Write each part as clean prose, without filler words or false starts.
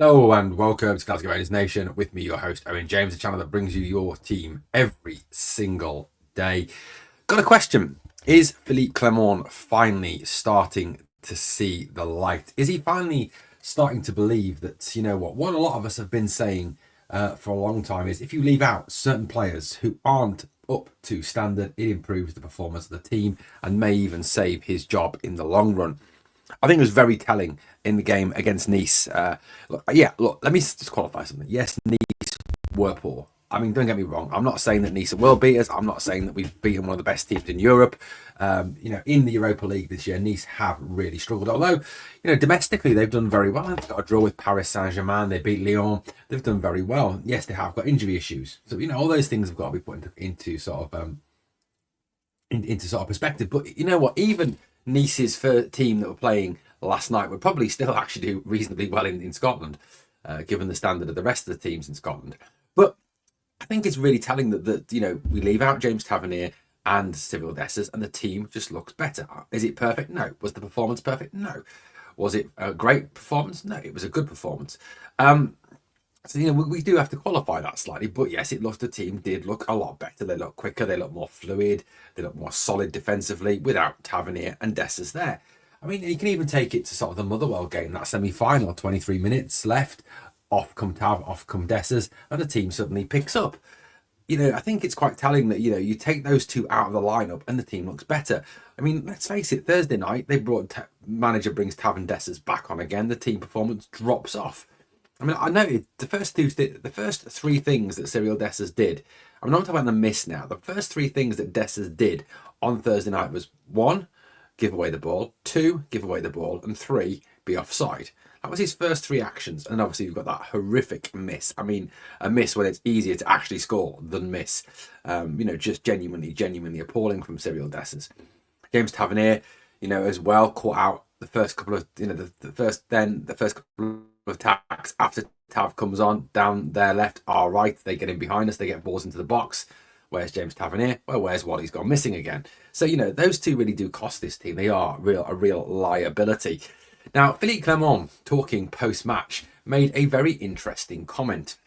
Hello and welcome to Glasgow Rangers Nation with me, your host Owen James, the channel that brings you your team every single day. Got a question. Is Philippe Clement finally starting to see the light? Is he finally starting to believe that, what a lot of us have been saying for a long time is if you leave out certain players who aren't up to standard, it improves the performance of the team and may even save his job in the long run. I think it was very telling in the game against Nice. Look, let me just qualify something. Yes, Nice were poor. I mean, don't get me wrong. I'm not saying that Nice are world beaters. I'm not saying that we've beaten one of the best teams in Europe. In the Europa League this year, Nice have really struggled. Although, domestically they've done very well. They've got a draw with Paris Saint-Germain. They beat Lyon. They've done very well. Yes, they have got injury issues. So all those things have got to be put into sort of into sort of perspective. But you know what? Even Nice's team that were playing last night would probably still actually do reasonably well in Scotland, given the standard of the rest of the teams in Scotland. But I think it's really telling that we leave out James Tavernier and Cyril Dessers and the team just looks better. Is it perfect? No. Was the performance perfect? No. Was it a great performance? No, it was a good performance. So we do have to qualify that slightly, but yes, the team did look a lot better. They look quicker, they look more fluid, they look more solid defensively without Tavernier and Dessers there. I mean, you can even take it to sort of the Motherwell game, that semi-final, 23 minutes left, off come Tav, off come Dessers, and the team suddenly picks up. I think it's quite telling that, you take those two out of the lineup and the team looks better. I mean, let's face it, Thursday night, manager brings Tav and Dessers back on again, the team performance drops off. I mean, I noted the first three things that Cyril Dessers did. I'm not talking about the miss now. The first three things that Dessers did on Thursday night was 1, give away the ball, 2, give away the ball, and 3, be offside. That was his first three actions. And obviously you've got that horrific miss. I mean, a miss when it's easier to actually score than miss. Just genuinely appalling from Cyril Dessers. James Tavernier, as well, caught out the first couple of, the first couple of attacks after Tav comes on down their left, our right. They get in behind us. They get balls into the box. Where's James Tavernier? Well, where's Wally's gone missing again? So those two really do cost this team. They are a real liability. Now, Philippe Clement, talking post match, made a very interesting comment.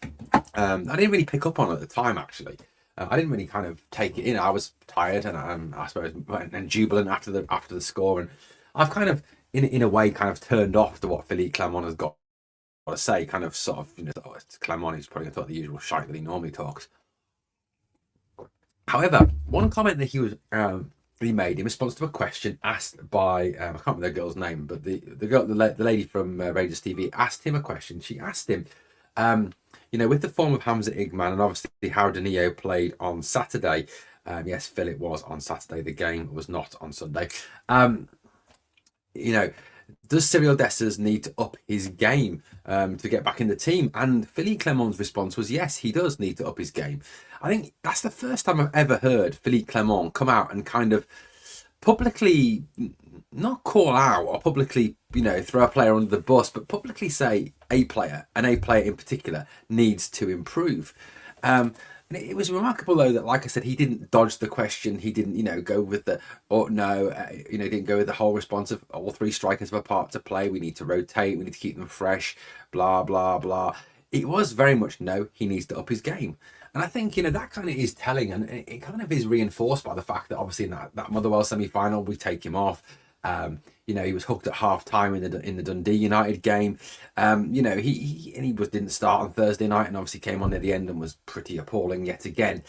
I didn't really pick up on it at the time actually. I didn't really kind of take it in. I was tired and I suppose and jubilant after the score, and I've kind of in a way kind of turned off to what Philippe Clement has got to say. Kind of sort of Clement is probably going to talk the usual shite that he normally talks. However, one comment that he made in response to a question asked by I can't remember the girl's name, but the lady from Rangers TV asked him a question. She asked him, with the form of Hamza Igman and obviously how Danilo played on Saturday. Yes, Philip was on Saturday. The game was not on Sunday. Does Cyril Dessers need to up his game to get back in the team? And Philippe Clement's response was, yes, he does need to up his game. I think that's the first time I've ever heard Philippe Clement come out and kind of publicly, not call out or publicly, throw a player under the bus, but publicly say a player, and a player in particular, needs to improve. And it was remarkable, though, that, like I said, he didn't dodge the question. He didn't, go with the, or no, didn't go with the whole response of all three strikers have a part to play. We need to rotate. We need to keep them fresh, blah, blah, blah. It was very much, no, he needs to up his game. And I think, that kind of is telling, and it kind of is reinforced by the fact that obviously in that Motherwell semi-final, we take him off. He was hooked at half time in the Dundee United game. He didn't start on Thursday night and obviously came on at the end and was pretty appalling yet again.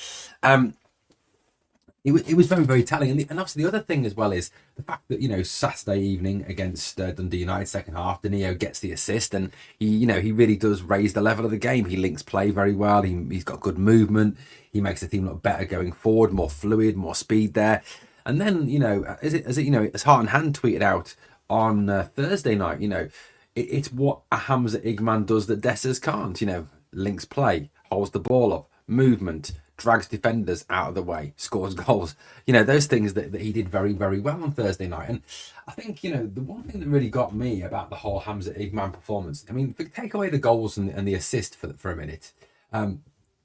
It was very, very telling. And obviously the other thing as well is the fact that, Saturday evening against Dundee United, second half, Danilo gets the assist and he really does raise the level of the game. He links play very well. He's got good movement. He makes the team look better going forward, more fluid, more speed there. And then, as Heart and Hand tweeted out on Thursday night, it's what a Hamza Igman does that Dessers can't. Links play, holds the ball up, movement, drags defenders out of the way, scores goals. Those things that he did very, very well on Thursday night. And I think, the one thing that really got me about the whole Hamza Igman performance, I mean, take away the goals and the assist for a minute.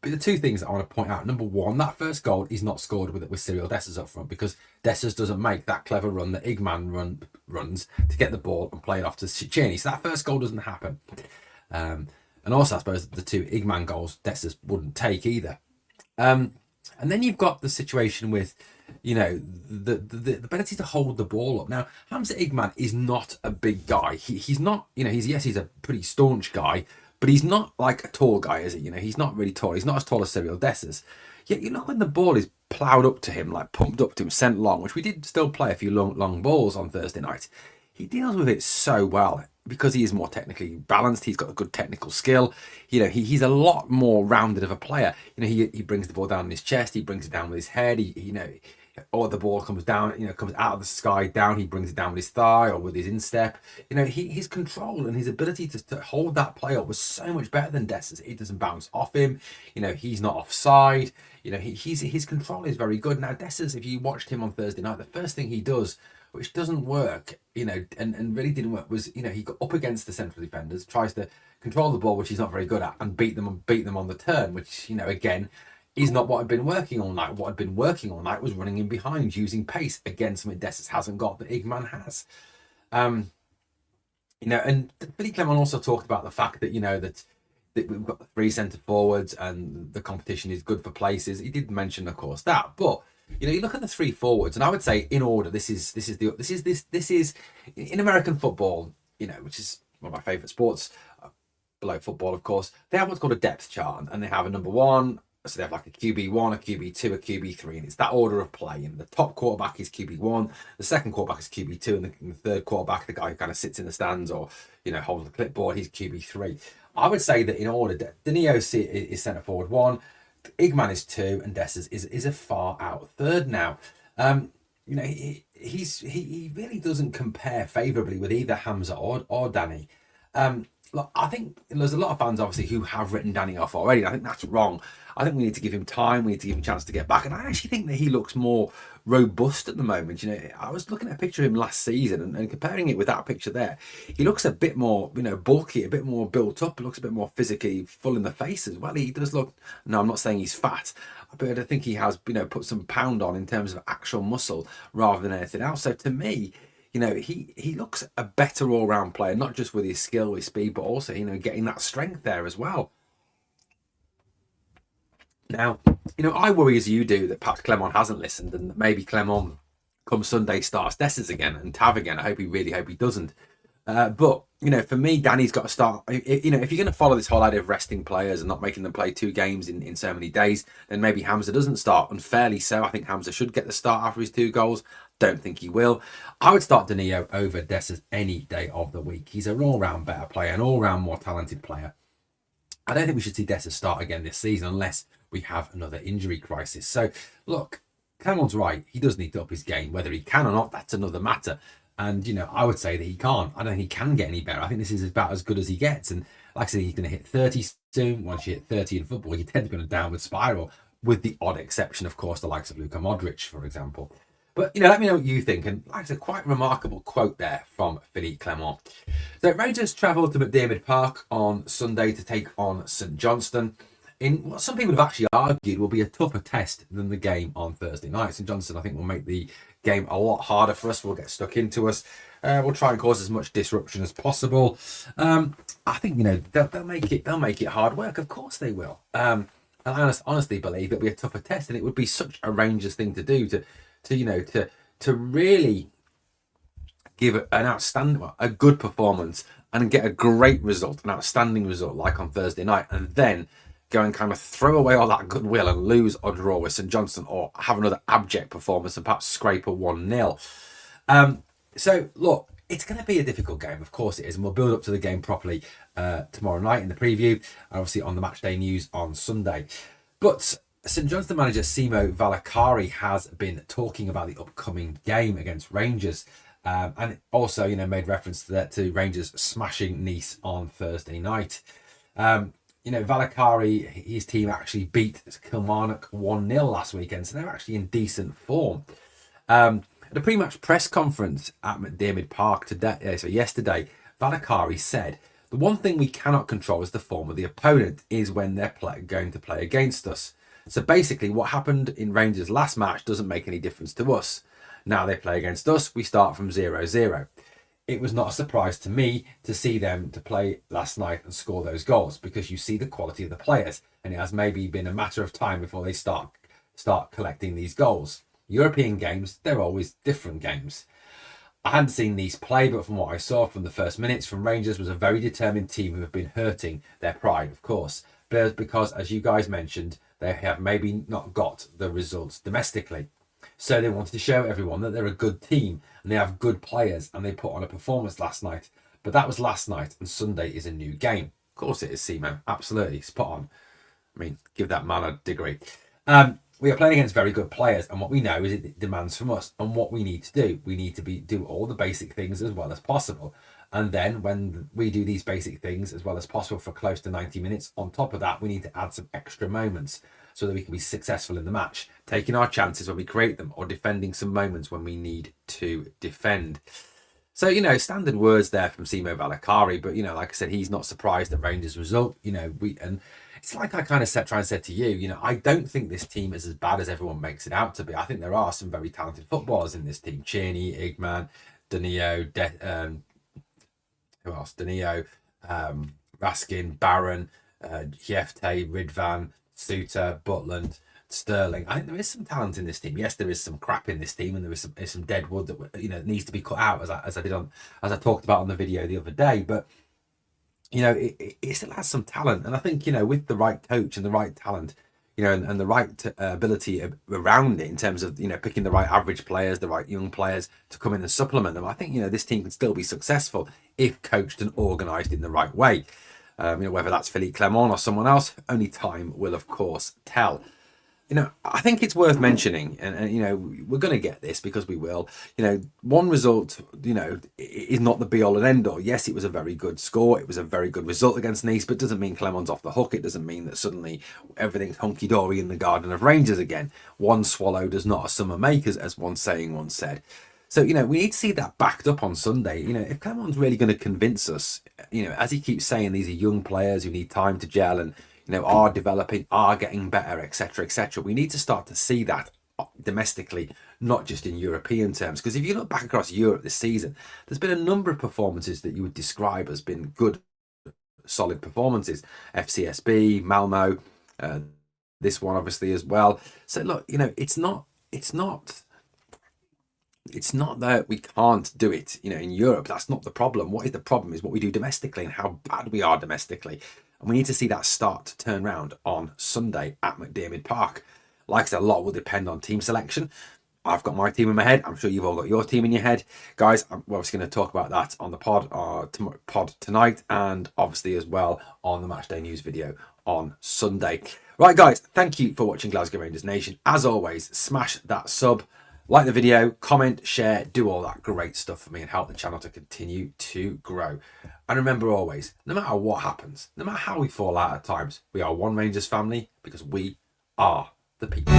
But the two things that I want to point out, number one, that first goal is not scored with Cyril Dessers up front because Dessers doesn't make that clever run that Igman runs to get the ball and play it off to Cheney. So that first goal doesn't happen. And also, I suppose the two Igman goals Dessers wouldn't take either. And then you've got the situation with, the ability to hold the ball up. Now, Hamza Igman is not a big guy. He's not, he's a pretty staunch guy, but he's not like a tall guy, is he? He's not really tall. He's not as tall as Cyril Dessers. Yet, when the ball is ploughed up to him, like pumped up to him, sent long, which we did still play a few long balls on Thursday night, he deals with it so well because he is more technically balanced. He's got a good technical skill. He's a lot more rounded of a player. He brings the ball down in his chest. He brings it down with his head. Or the ball comes down, comes out of the sky down. He brings it down with his thigh or with his instep. His control and his ability to hold that play up was so much better than Dessers. It doesn't bounce off him. He's not offside. His control is very good. Now, Dessers, if you watched him on Thursday night, the first thing he does, which doesn't work, and really didn't work, was, he got up against the central defenders, tries to control the ball, which he's not very good at, and beat them on the turn, which, again, is not what I've been working all night. What I've been working all night was running in behind, using pace, again, something Dessers hasn't got that Igman has. And Billy Clement also talked about the fact that, that we've got the three centre forwards and the competition is good for places. He did mention, of course, that, but you look at the three forwards, and I would say in order, this is in American football, which is one of my favourite sports, below football, of course. They have what's called a depth chart, and they have a number one. So they have like a QB1, a QB2, a QB3, and it's that order of play. And the top quarterback is QB1, the second quarterback is QB2, and the third quarterback, the guy who kind of sits in the stands or holds the clipboard, he's QB3. I would say that in order, Danilo is centre forward 1. Igman is 2, and Dessers is a far out third now. He really doesn't compare favourably with either Hamza or Danny. Look, I think there's a lot of fans obviously who have written Danny off already. I think that's wrong. I think we need to give him time. We need to give him a chance to get back. And I actually think that he looks more robust at the moment. I was looking at a picture of him last season and comparing it with that picture there. He looks a bit more, bulky, a bit more built up. He looks a bit more physically full in the face as well. He does look, no, I'm not saying he's fat, but I think he has, put some pound on in terms of actual muscle rather than anything else. So to me, he looks a better all-round player, not just with his skill, his speed, but also, getting that strength there as well. Now, I worry as you do that perhaps Clement hasn't listened and that maybe Clement come Sunday starts Dessers again and Tav again. I really hope he doesn't. But, for me, Danny's got to start. If you're going to follow this whole idea of resting players and not making them play 2 games in so many days, then maybe Hamza doesn't start. Unfairly so. I think Hamza should get the start after his 2 goals. Don't think he will. I would start Danilo over Dessers any day of the week. He's an all-round better player, an all-round more talented player. I don't think we should see Dessers start again this season unless we have another injury crisis. So, look, Clement's right. He does need to up his game. Whether he can or not, that's another matter. And, I would say that he can't. I don't think he can get any better. I think this is about as good as he gets. And like I said, he's going to hit 30 soon. Once you hit 30 in football, you tend to go on a downward spiral, with the odd exception, of course, the likes of Luka Modric, for example. But, let me know what you think. And like I said, quite a remarkable quote there from Philippe Clement. So Rangers travelled to McDiarmid Park on Sunday to take on St Johnston in what some people have actually argued will be a tougher test than the game on Thursday night. St Johnston, I think, will make the game a lot harder for us. We'll get stuck into us. We'll try and cause as much disruption as possible. I think, they'll make it hard work. Of course they will. And I honestly believe it'll be a tougher test, and it would be such a Rangers thing to do to really give an outstanding, a good performance and get a great result, an outstanding result like on Thursday night, and then go and kind of throw away all that goodwill and lose or draw with St Johnston, or have another abject performance and perhaps scrape a 1-0. So, look, it's going to be a difficult game. Of course it is. And we'll build up to the game properly tomorrow night in the preview, and obviously on the matchday news on Sunday. But St Johnston manager Simo Valakari has been talking about the upcoming game against Rangers. And also, made reference to that, to Rangers smashing Nice on Thursday night. Valakari, his team actually beat Kilmarnock 1-0 last weekend, so they're actually in decent form. At a pre-match press conference at McDiarmid Park yesterday, Valakari said, "The one thing we cannot control is the form of the opponent, is when they're going to play against us. So basically, what happened in Rangers' last match doesn't make any difference to us. Now they play against us, we start from 0-0. it was not a surprise to me to see them to play last night and score those goals, because you see the quality of the players, and it has maybe been a matter of time before they start collecting these goals. European games, they're always different games. I hadn't seen these play, but from what I saw from the first minutes from Rangers was a very determined team who have been hurting their pride, of course, but because, as you guys mentioned, they have maybe not got the results domestically. So they wanted to show everyone that they're a good team and they have good players, and they put on a performance last night. But that was last night, and Sunday is a new game. Of course it is, Seaman. Absolutely. Spot on. I mean, give that man a degree. We are playing against very good players, and what we know is it demands from us, and what we need to do. We need to do all the basic things as well as possible. And then when we do these basic things as well as possible for close to 90 minutes, on top of that, we need to add some extra moments so that we can be successful in the match, taking our chances when we create them, or defending some moments when we need to defend. So, standard words there from Simo Valakari, but, like I said, he's not surprised at Rangers' result. And it's like I kind of try and said to you, I don't think this team is as bad as everyone makes it out to be. I think there are some very talented footballers in this team. Cheney, Igman, Danilo, who else? Danilo, Raskin, Barron, Jefte, Ridvan, Suter, Butland, Sterling. I think there is some talent in this team. Yes, there is some crap in this team, and there is some dead wood that needs to be cut out, as I talked about on the video the other day. But it still has some talent, and I think with the right coach and the right talent, and the right ability around it in terms of picking the right average players, the right young players to come in and supplement them. I think this team can still be successful if coached and organised in the right way. Whether that's Philippe Clement or someone else, only time will of course tell. I think it's worth mentioning, and we're going to get this because we will. One result, is not the be all and end all. Yes, it was a very good score. It was a very good result against Nice, but doesn't mean Clement's off the hook. It doesn't mean that suddenly everything's hunky dory in the Garden of Rangers again. One swallow does not a summer make, as one saying once said. So, we need to see that backed up on Sunday. If Clement's really going to convince us, as he keeps saying, these are young players who need time to gel and are developing, are getting better, etc., etc. We need to start to see that domestically, not just in European terms. Because if you look back across Europe this season, there's been a number of performances that you would describe as being good, solid performances. FCSB, Malmo, this one obviously as well. So look, it's not that we can't do it, in Europe. That's not the problem. What is the problem is what we do domestically and how bad we are domestically. And we need to see that start to turn around on Sunday at McDiarmid Park. Like I said, a lot will depend on team selection. I've got my team in my head. I'm sure you've all got your team in your head. Guys, we're obviously going to talk about that on the pod tonight, and obviously as well on the Matchday News video on Sunday. Right, guys, thank you for watching Glasgow Rangers Nation. As always, smash that sub. Like the video, comment, share, do all that great stuff for me and help the channel to continue to grow. And remember always, no matter what happens, no matter how we fall out at times, we are one Rangers family because we are the people.